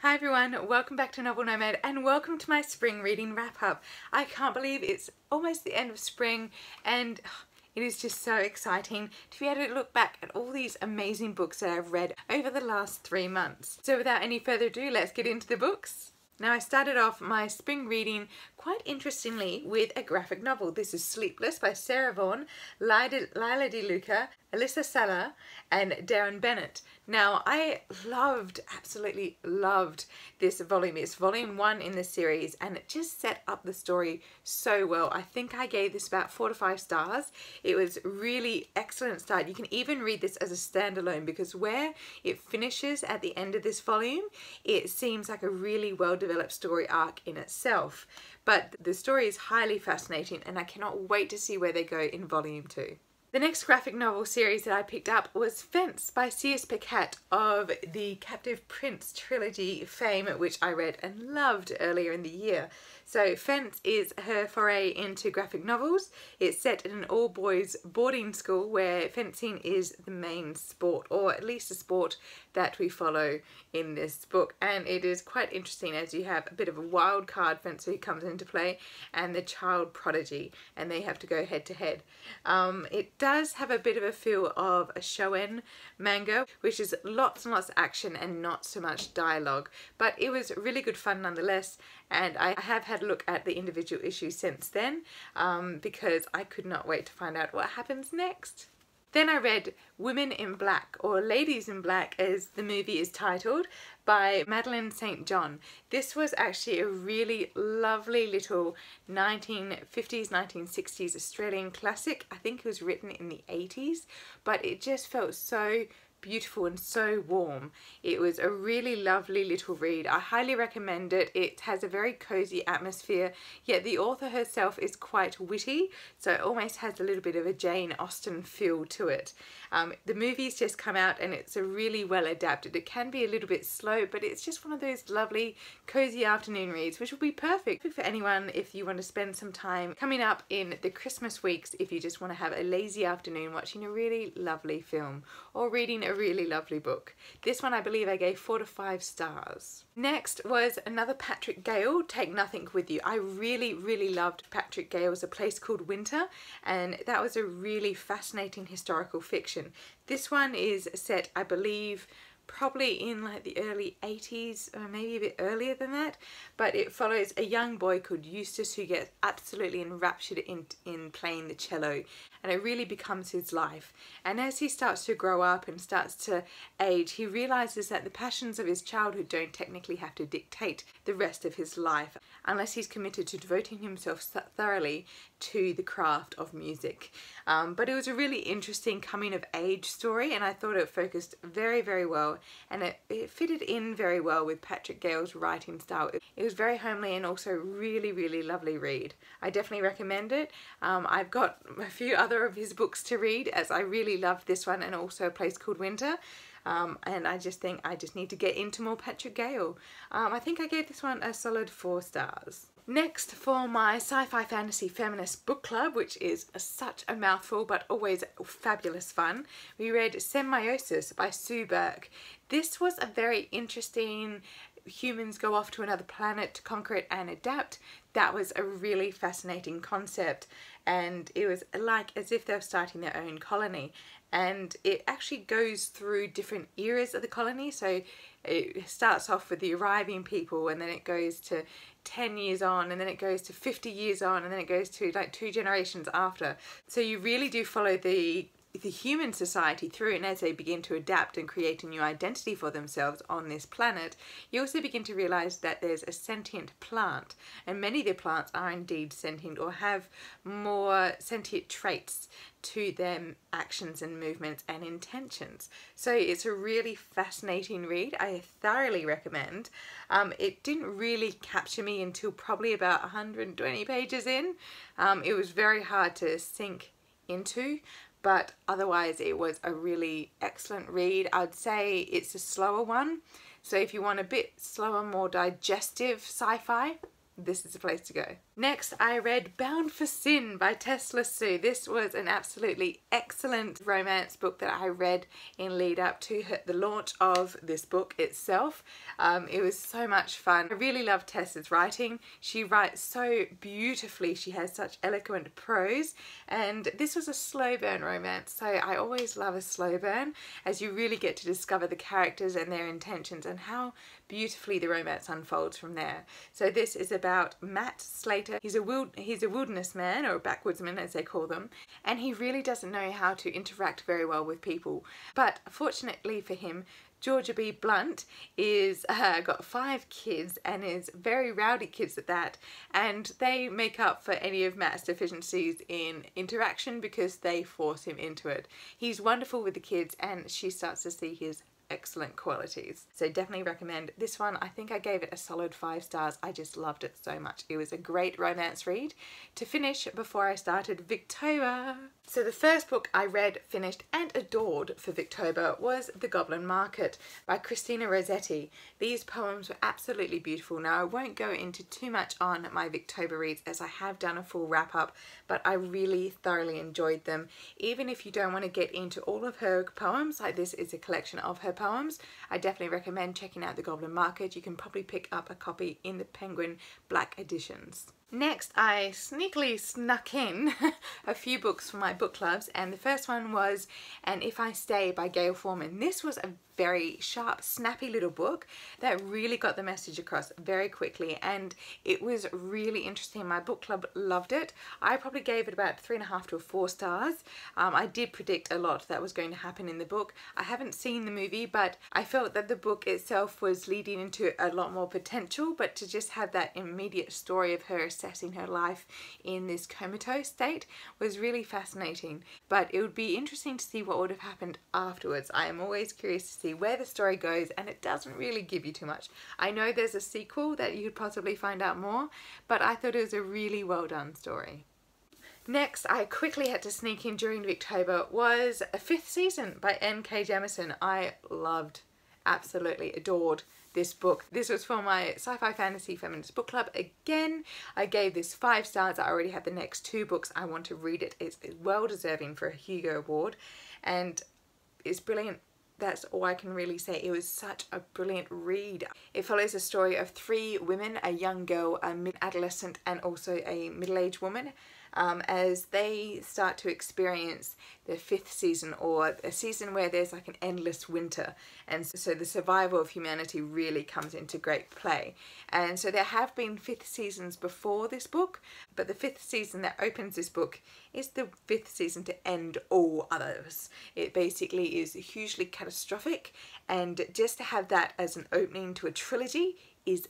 Hi everyone, welcome back to Novel Nomad and welcome to my spring reading wrap up. I can't believe it's almost the end of spring and it is just so exciting to be able to look back at all these amazing books that I've read over the last 3 months. So without any further ado, let's get into the books. Now I started off my spring reading quite interestingly with a graphic novel. This is Sleepless by Sarah Vaughan, Lila DeLuca, Alyssa Sala and Darren Bennett. Now I absolutely loved this volume. It's volume 1 in the series and it just set up the story so well. I think I gave this about 4 to 5 stars. It was really excellent start. You can even read this as a standalone because where it finishes at the end of this volume, it seems like a really well developed story arc in itself. But the story is highly fascinating and I cannot wait to see where they go in volume 2. The next graphic novel series that I picked up was Fence by C.S. Pacat of the Captive Prince trilogy fame, which I read and loved earlier in the year. So Fence is her foray into graphic novels. It's set in an all-boys boarding school where fencing is the main sport, or at least a sport that we follow in this book. And it is quite interesting as you have a bit of a wild card fencer who comes into play and the child prodigy, and they have to go head to head. It does have a bit of a feel of a shonen manga, which is lots and lots of action and not so much dialogue, but it was really good fun nonetheless, and I have had a look at the individual issues since then because I could not wait to find out what happens next. Then I read Women in Black, or Ladies in Black as the movie is titled, by Madeline St. John. This was actually a really lovely little 1950s, 1960s Australian classic. I think it was written in the 80s, but it just felt so beautiful and so warm. It was a really lovely little read. I highly recommend it. It has a very cozy atmosphere, yet the author herself is quite witty, so it almost has a little bit of a Jane Austen feel to it. The movie's just come out and it's a really well adapted. It can be a little bit slow, but it's just one of those lovely cozy afternoon reads which will be perfect for anyone if you want to spend some time coming up in the Christmas weeks, if you just want to have a lazy afternoon watching a really lovely film or reading a really lovely book. This one I believe I gave 4 to 5 stars. Next was another Patrick Gale, Take Nothing With You. I really loved Patrick Gale's A Place Called Winter, and that was a really fascinating historical fiction. This one is set, I believe, probably in like the early 80s or maybe a bit earlier than that, but it follows a young boy called Eustace who gets absolutely enraptured in playing the cello, and it really becomes his life. And as he starts to grow up and starts to age, he realizes that the passions of his childhood don't technically have to dictate the rest of his life unless he's committed to devoting himself thoroughly to the craft of music. But it was a really interesting coming of age story, and I thought it focused very well, and it fitted in very well with Patrick Gale's writing style. It was very homely and also really lovely read. I definitely recommend it. I've got a few other of his books to read as I really loved this one and also A Place Called Winter. And I just think I just need to get into more Patrick Gale. I think I gave this one a solid 4 stars. Next, for my sci-fi fantasy feminist book club, which is such a mouthful but always fabulous fun, we read Semiosis by Sue Burke. This was a very interesting humans go off to another planet to conquer it and adapt. That was a really fascinating concept, and it was like as if they were starting their own colony, and it actually goes through different eras of the colony. So it starts off with the arriving people, and then it goes to 10 years on, and then it goes to 50 years on, and then it goes to like 2 generations after. So you really do follow the human society through, and as they begin to adapt and create a new identity for themselves on this planet, you also begin to realize that there's a sentient plant, and many of the plants are indeed sentient or have more sentient traits to their actions and movements and intentions. So it's a really fascinating read. I thoroughly recommend. It didn't really capture me until probably about 120 pages in. It was very hard to sink into, but otherwise it was a really excellent read. I'd say it's a slower one, so if you want a bit slower, more digestive sci-fi, this is the place to go. Next, I read Bound for Sin by Tesla Sue. This was an absolutely excellent romance book that I read in lead up to the launch of this book itself. It was so much fun. I really love Tessa's writing. She writes so beautifully. She has such eloquent prose, and this was a slow burn romance, so I always love a slow burn, as you really get to discover the characters and their intentions and how beautifully the romance unfolds from there. So this is about Matt Slater. He's a wilderness man, or a backwoodsman as they call them, and he really doesn't know how to interact very well with people. But fortunately for him, Georgia B. Blunt is got 5 kids and is very rowdy kids at that, and they make up for any of Matt's deficiencies in interaction because they force him into it. He's wonderful with the kids, and she starts to see his excellent qualities. So definitely recommend this one. I think I gave it a solid 5 stars. I just loved it so much. It was a great romance read to finish before I started Victober. So the first book I read, finished and adored for Victober was The Goblin Market by Christina Rossetti. These poems were absolutely beautiful. Now I won't go into too much on my Victober reads as I have done a full wrap up, but I really thoroughly enjoyed them. Even if you don't want to get into all of her poems, like this is a collection of her poems, I definitely recommend checking out The Goblin Market. You can probably pick up a copy in the Penguin Black editions. Next, I sneakily snuck in a few books for my book clubs, and the first one was And If I Stay by Gail Forman. This was a very sharp, snappy little book that really got the message across very quickly, and it was really interesting. My book club loved it. I probably gave it about 3.5 to 4 stars. I did predict a lot that was going to happen in the book. I haven't seen the movie, but I felt that the book itself was leading into a lot more potential, but to just have that immediate story of her assessing her life in this comatose state was really fascinating. But it would be interesting to see what would have happened afterwards. I am always curious to see where the story goes, and it doesn't really give you too much. I know there's a sequel that you could possibly find out more, but I thought it was a really well done story. Next, I quickly had to sneak in during October was A Fifth Season by N.K. Jemisin. I loved, absolutely adored this book. This was for my Sci-Fi Fantasy Feminist Book Club. Again, I gave this 5 stars. I already have the next 2 books. I want to read it. It's well deserving for a Hugo Award, and it's brilliant. That's all I can really say. It was such a brilliant read. It follows the story of 3 women, a young girl, a mid-adolescent, and also a middle-aged woman, as they start to experience the 5th season, or a season where there's like an endless winter, and so the survival of humanity really comes into great play. And so there have been 5th seasons before this book, but the 5th season that opens this book is the 5th season to end all others. It basically is hugely catastrophic, and just to have that as an opening to a trilogy is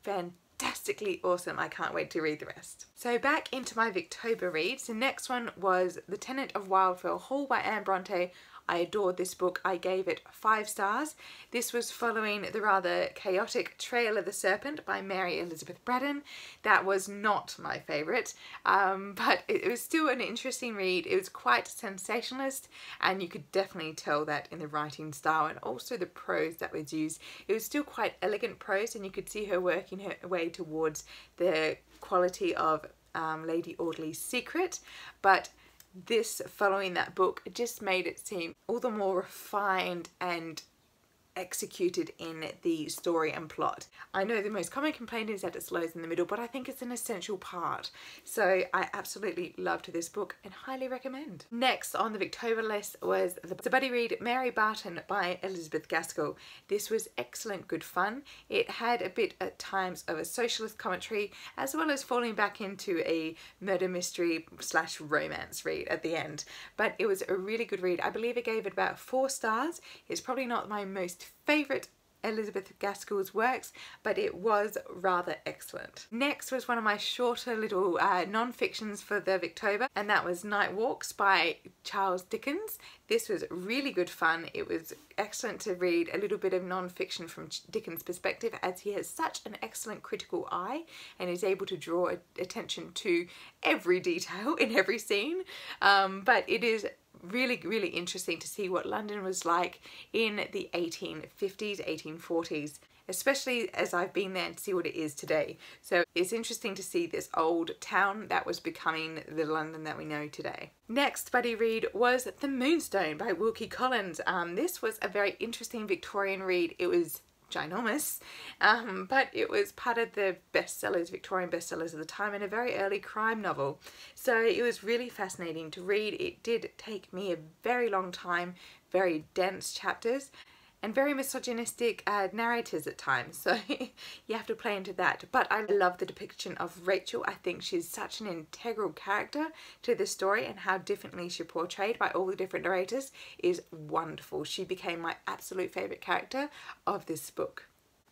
fantastically awesome. I can't wait to read the rest. So back into my Victober reads. The next one was The Tenant of Wildfell Hall by Anne Bronte. I adored this book. I gave it 5 stars. This was following the rather chaotic Trail of the Serpent by Mary Elizabeth Braddon. That was not my favourite, but it was still an interesting read. It was quite sensationalist, and you could definitely tell that in the writing style and also the prose that was used. It was still quite elegant prose, and you could see her working her way towards the quality of Lady Audley's Secret, but this, following that book, just made it seem all the more refined and executed in the story and plot. I know the most common complaint is that it slows in the middle, but I think it's an essential part. So I absolutely loved this book and highly recommend. Next on the Victober list was the buddy read Mary Barton by Elizabeth Gaskell. This was excellent good fun. It had a bit at times of a socialist commentary, as well as falling back into a murder mystery / romance read at the end. But it was a really good read. I believe I gave it about 4 stars. It's probably not my most favourite Elizabeth Gaskell's works, but it was rather excellent. Next was one of my shorter little non-fictions for the Victober, and that was Night Walks by Charles Dickens. This was really good fun. It was excellent to read a little bit of non-fiction from Dickens' perspective, as he has such an excellent critical eye and is able to draw attention to every detail in every scene. But it is really interesting to see what London was like in the 1850s, 1840s. especially as I've been there and see what it is today. So it's interesting to see this old town that was becoming the London that we know today. Next buddy read was The Moonstone by Wilkie Collins. This was a very interesting Victorian read. It was ginormous, but it was part of the bestsellers, Victorian bestsellers of the time, and a very early crime novel. So it was really fascinating to read. It did take me a very long time, very dense chapters, and very misogynistic narrators at times, so you have to play into that. But I love the depiction of Rachel. I think she's such an integral character to the story, and how differently she's portrayed by all the different narrators is wonderful. She became my absolute favourite character of this book.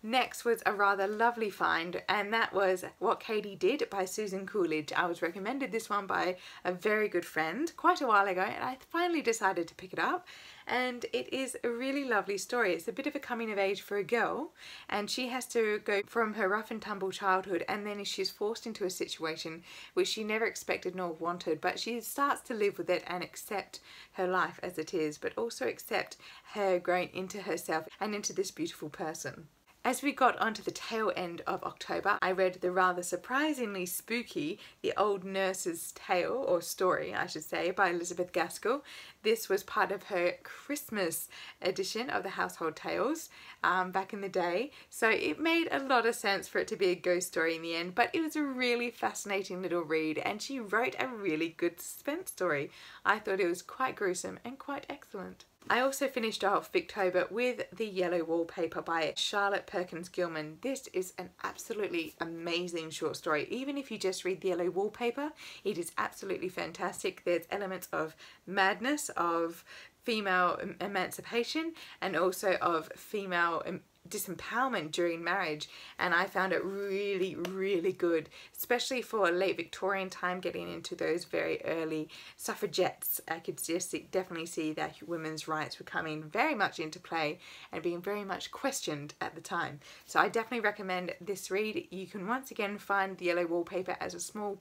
Next was a rather lovely find, and that was What Katie Did by Susan Coolidge. I was recommended this one by a very good friend quite a while ago, and I finally decided to pick it up. And it is a really lovely story. It's a bit of a coming of age for a girl, and she has to go from her rough and tumble childhood, and then she's forced into a situation which she never expected nor wanted, but she starts to live with it and accept her life as it is, but also accept her growing into herself and into this beautiful person. As we got onto the tail end of October, I read the rather surprisingly spooky The Old Nurse's Tale, or story I should say, by Elizabeth Gaskell. This was part of her Christmas edition of the Household Tales back in the day, so it made a lot of sense for it to be a ghost story in the end, but it was a really fascinating little read, and she wrote a really good suspense story. I thought it was quite gruesome and quite excellent. I also finished off Victober with The Yellow Wallpaper by Charlotte Perkins Gilman. This is an absolutely amazing short story. Even if you just read The Yellow Wallpaper, it is absolutely fantastic. There's elements of madness, of female emancipation, and also of female disempowerment during marriage, and I found it really good, especially for a late Victorian time, getting into those very early suffragettes. I could just definitely see that women's rights were coming very much into play and being very much questioned at the time. So I definitely recommend this read. You can once again find The Yellow Wallpaper as a small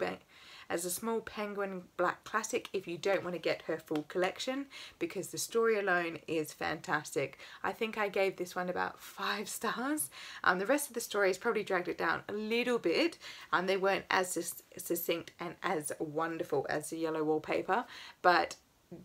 Penguin Black classic if you don't want to get her full collection, because the story alone is fantastic. I think I gave this one about 5 stars. The rest of the stories probably dragged it down a little bit. They weren't as succinct and as wonderful as The Yellow Wallpaper, but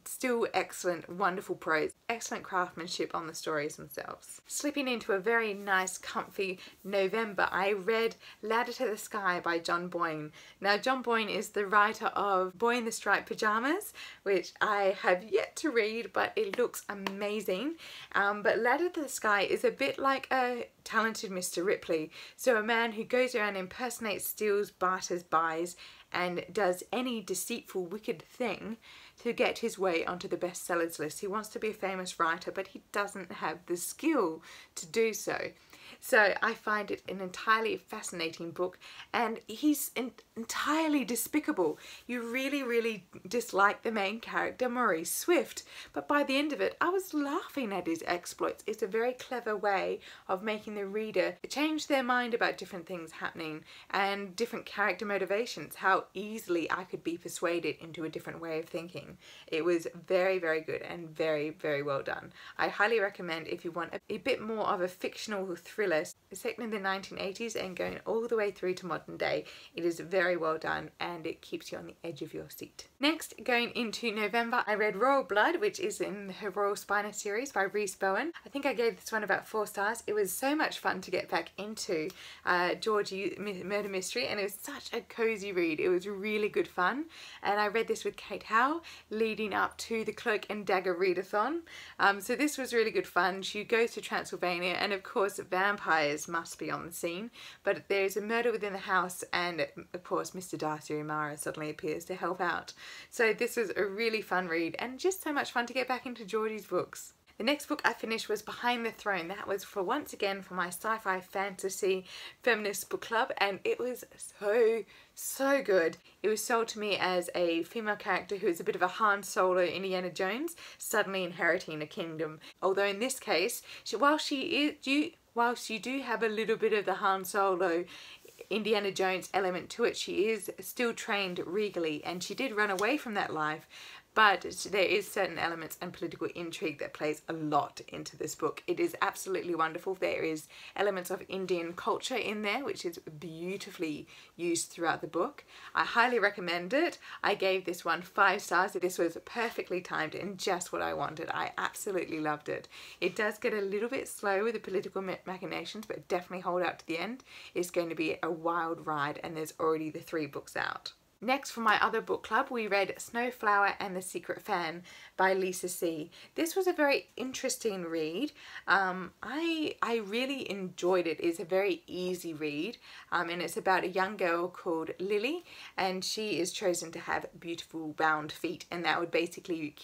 still excellent, wonderful prose, excellent craftsmanship on the stories themselves. Slipping into a very nice, comfy November, I read Ladder to the Sky by John Boyne. Now, John Boyne is the writer of Boy in the Striped Pyjamas, which I have yet to read, but it looks amazing. But Ladder to the Sky is a bit like a Talented Mr. Ripley. So a man who goes around, impersonates, steals, barters, buys, and does any deceitful, wicked thing to get his way onto the bestsellers list. He wants to be a famous writer, but he doesn't have the skill to do so. So I find it an entirely fascinating book, and he's entirely despicable. You really dislike the main character, Maurice Swift, but by the end of it I was laughing at his exploits. It's a very clever way of making the reader change their mind about different things happening and different character motivations, how easily I could be persuaded into a different way of thinking. It was very good and very well done. I highly recommend if you want a bit more of a fictional thriller set in the 1980s and going all the way through to modern day. It is very well done, and it keeps you on the edge of your seat. Next, going into November, I read Royal Blood, which is in her Royal Spiner series by Rhys Bowen. I think I gave this one about 4 stars. It was so much fun to get back into Georgie murder mystery, and it was such a cozy read. It was really good fun, and I read this with Kate Howe leading up to the Cloak and Dagger readathon. So this was really good fun. She goes to Transylvania, and of course vampires must be on the scene, but there's a murder within the house, and of course Mr. Darcy O'Mara suddenly appears to help out. So this was a really fun read, and just so much fun to get back into Geordie's books. The next book I finished was Behind the Throne. That was once again for my sci-fi fantasy feminist book club, and it was so good. It was sold to me as a female character who is a bit of a Han Solo Indiana Jones, suddenly inheriting a kingdom. Although in this case, whilst you do have a little bit of the Han Solo Indiana Jones element to it, she is still trained regally, and she did run away from that life, but there is certain elements and political intrigue that plays a lot into this book. It is absolutely wonderful. There is elements of Indian culture in there, which is beautifully used throughout the book. I highly recommend it. I gave this one 5 stars. This was perfectly timed and just what I wanted. I absolutely loved it. It does get a little bit slow with the political machinations, but definitely hold out to the end. It's going to be a wild ride, and there's already the 3 books out. Next, for my other book club, we read Snowflower and the Secret Fan by Lisa C. This was a very interesting read. I really enjoyed it. It's a very easy read, and it's about a young girl called Lily, and she is chosen to have beautiful round feet, and that would basically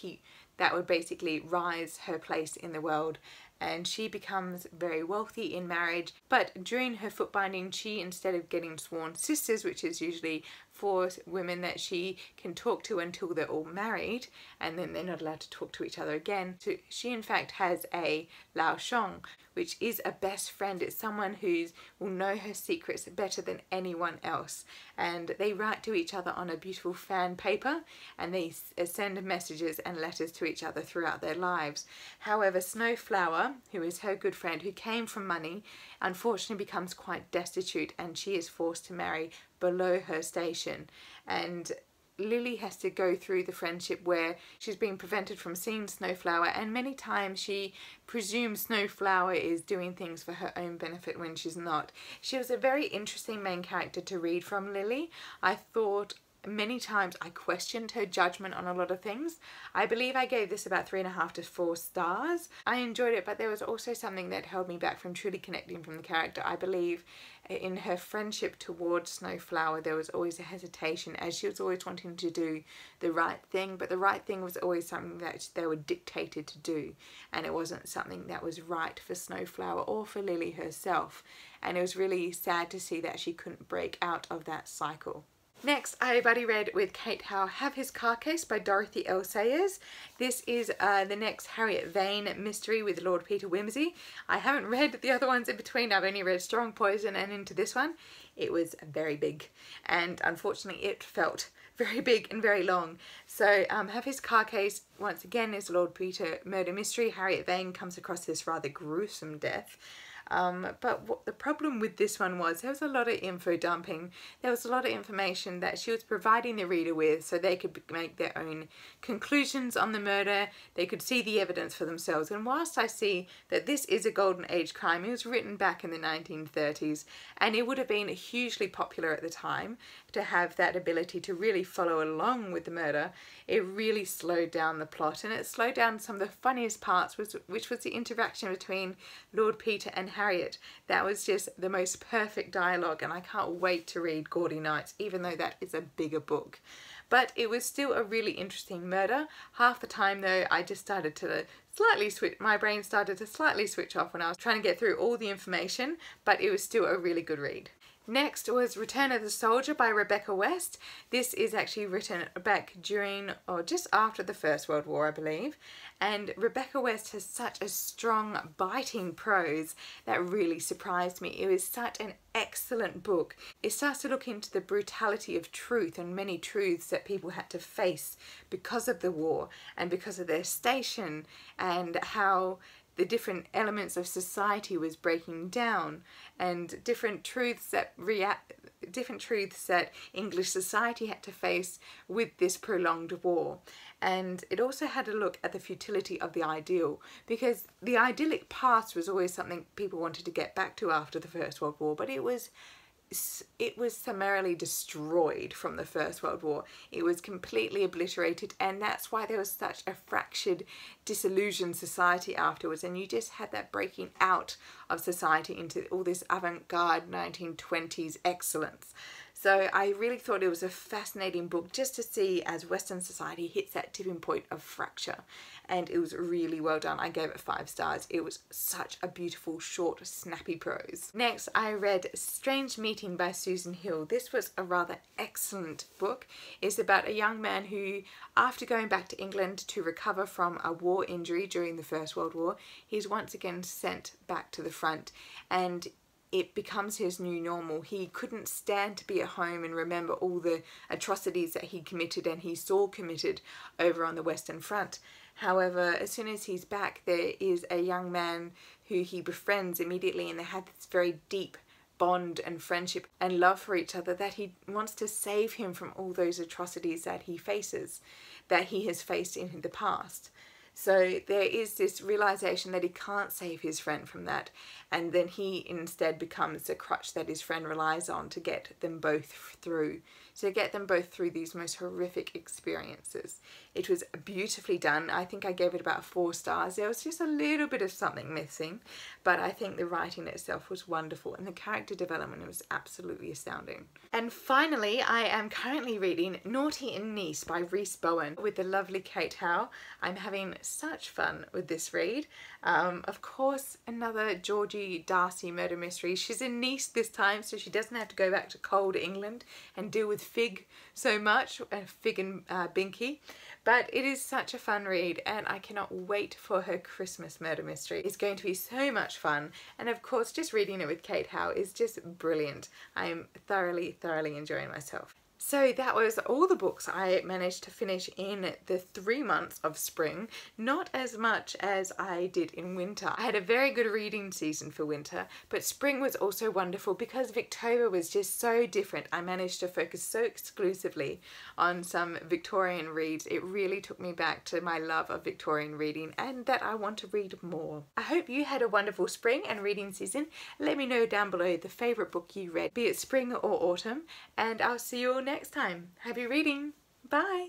rise her place in the world. And she becomes very wealthy in marriage, but during her foot binding, she, instead of getting sworn sisters, which is usually 4 women that she can talk to until they're all married, and then they're not allowed to talk to each other again, so she in fact has a Lao Shong, which is a best friend. It's someone who will know her secrets better than anyone else, and they write to each other on a beautiful fan paper, and they send messages and letters to each other throughout their lives. However, Snowflower, who is her good friend who came from money, unfortunately becomes quite destitute, and she is forced to marry below her station, and Lily has to go through the friendship where she's being prevented from seeing Snowflower, and many times she presumes Snowflower is doing things for her own benefit when she's not. She was a very interesting main character to read from, Lily. I thought many times I questioned her judgment on a lot of things. I believe I gave this about 3.5 to 4 stars. I enjoyed it, but there was also something that held me back from truly connecting from the character. I believe in her friendship towards Snowflower there was always a hesitation, as she was always wanting to do the right thing, but the right thing was always something that they were dictated to do, and it wasn't something that was right for Snowflower or for Lily herself, and it was really sad to see that she couldn't break out of that cycle. Next, I buddy read with Kate Howe Have His Car Case by Dorothy L. Sayers. This is the next Harriet Vane mystery with Lord Peter Wimsey. I haven't read the other ones in between. I've only read Strong Poison and into this one. It was very big, and unfortunately it felt very big and very long. So Have His Car Case, once again, is Lord Peter murder mystery. Harriet Vane comes across this rather gruesome death. But what the problem with this one was, there was a lot of info dumping. There was a lot of information that she was providing the reader with so they could make their own conclusions on the murder. They could see the evidence for themselves. And whilst I see that this is a golden age crime, it was written back in the 1930s, and it would have been hugely popular at the time to have that ability to really follow along with the murder. It really slowed down the plot, and it slowed down some of the funniest parts, which was the interaction between Lord Peter and Harriet. That was just the most perfect dialogue, and I can't wait to read Gaudy Nights, even though that is a bigger book. But it was still a really interesting murder. Half the time though, I just started to my brain started to slightly switch off when I was trying to get through all the information, but it was still a really good read. Next was Return of the Soldier by Rebecca West. This is actually written back during or just after the First World War, I believe. And Rebecca West has such a strong, biting prose that really surprised me. It was such an excellent book. It starts to look into the brutality of truth and many truths that people had to face because of the war and because of their station, and how the different elements of society was breaking down, and different truths that English society had to face with this prolonged war. And it also had a look at the futility of the ideal, because the idyllic past was always something people wanted to get back to after the First World War, but it was summarily destroyed from the First World War. It was completely obliterated, and that's why there was such a fractured, disillusioned society afterwards, and you just had that breaking out of society into all this avant-garde 1920s excellence. So I really thought it was a fascinating book just to see as Western society hits that tipping point of fracture, and it was really well done. I gave it 5 stars. It was such a beautiful, short, snappy prose. Next, I read Strange Meeting by Susan Hill. This was a rather excellent book. It's about a young man who, after going back to England to recover from a war injury during the First World War, he's once again sent back to the front, and it becomes his new normal. He couldn't stand to be at home and remember all the atrocities that he committed and he saw committed over on the Western Front. However, as soon as he's back, there is a young man who he befriends immediately, and they have this very deep bond and friendship and love for each other, that he wants to save him from all those atrocities that he faces, that he has faced in the past. So there is this realization that he can't save his friend from that, and then he instead becomes the crutch that his friend relies on to get them both through. To get them both through these most horrific experiences. It was beautifully done. I think I gave it about 4 stars. There was just a little bit of something missing, but I think the writing itself was wonderful and the character development was absolutely astounding. And finally, I am currently reading Naughty and Niece by Rhys Bowen with the lovely Kate Howe. I'm having such fun with this read. Of course, another Georgie Darcy murder mystery. She's in Nice this time, so she doesn't have to go back to cold England and deal with Fig so much, Fig and Binky. But it is such a fun read, and I cannot wait for her Christmas murder mystery. It's going to be so much fun, and of course just reading it with Kate Howe is just brilliant. I am thoroughly enjoying myself. So that was all the books I managed to finish in the 3 months of spring. Not as much as I did in winter. I had a very good reading season for winter, but spring was also wonderful because Victoria was just so different. I managed to focus so exclusively on some Victorian reads. It really took me back to my love of Victorian reading and that I want to read more. I hope you had a wonderful spring and reading season. Let me know down below the favourite book you read, be it spring or autumn, and I'll see you all next time. Happy reading! Bye!